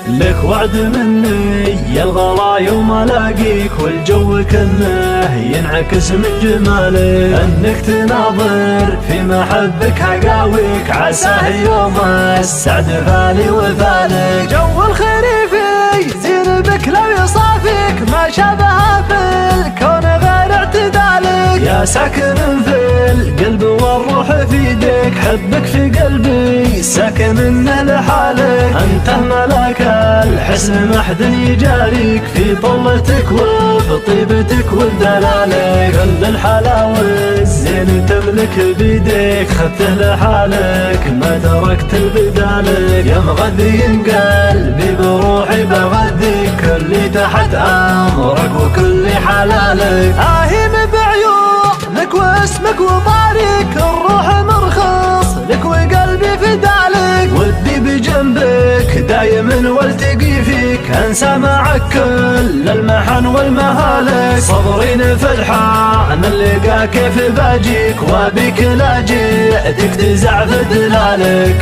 لك وعد مني يا الغلا يوم الاقيك، والجو كنه ينعكس من جمالك، انك تناظر في محبك حقاويك، عساه يوم السعد فالي وفالك. جو الخريفي زين بك لو يصافيك، ما شابه في الكون غير اعتدالك. يا ساكن في القلب والروح في يدك، حبك في قلبي ساكن لحالك، انت ملاك الحسن ما حد يجاريك، في طلتك وبطيبتك ودلالك، كل الحلاوة الزين تملك بيدك، خذته لحالك ما تركت البدالك. يا مغذي قلبي بروحي بغذيك، كلي تحت امرك وكل حلالك. اهيم بعيونك واسمك وطاريك، الروح مرخص لك وقلبي فدالك، ودي بجنبك دايما والتقي فيك، انسى معك كل المحن والمهالك، صبرين في الحان اللقا كيف باجيك، وبك لا جئتك تزع في دلالك.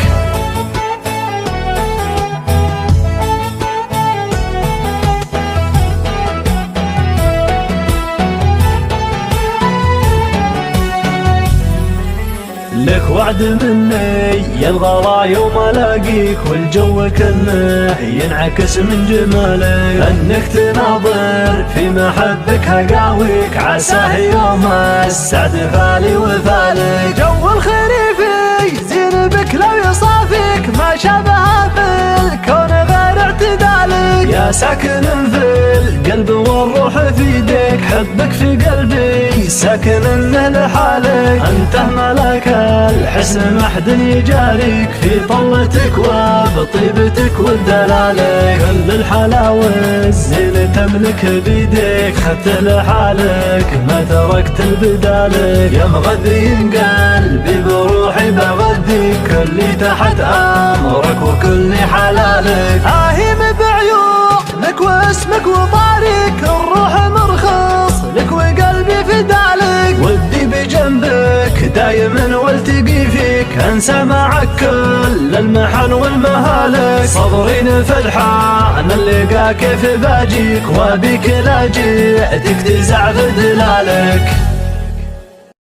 لك وعد مني يا الغلا يوم الاقيك، والجو كنه ينعكس من جمالك، انك تناظر في محبك حقاويك، عساه يوم السعد فالي وفالك. جو الخريفي زين بك لو يصافيك، ما شابه في الكون غير اعتدالك. يا ساكن في القلب والروح في يدك، حبك في قلبي ساكن لحالك، انت ملاك الحسن ما حد يجاريك، في طلتك وبطيبتك ودلالك، كل الحلاوة الزين تملك بيدك، خذته لحالك ما تركت البدالك. يا مغذي قلبي بروحي بغذيك، كلي تحت امرك وكل حلالك. اهيم بعيونك واسمك وطاريك، الروح مرخص لك وقلبي فدالك، ودي بجنبك دايما والتقي فيك، انسى معك كل المحن والمهالك، صبرين في الحان اللقا كيف باجيك، وبك لا جئتك تزع في دلالك.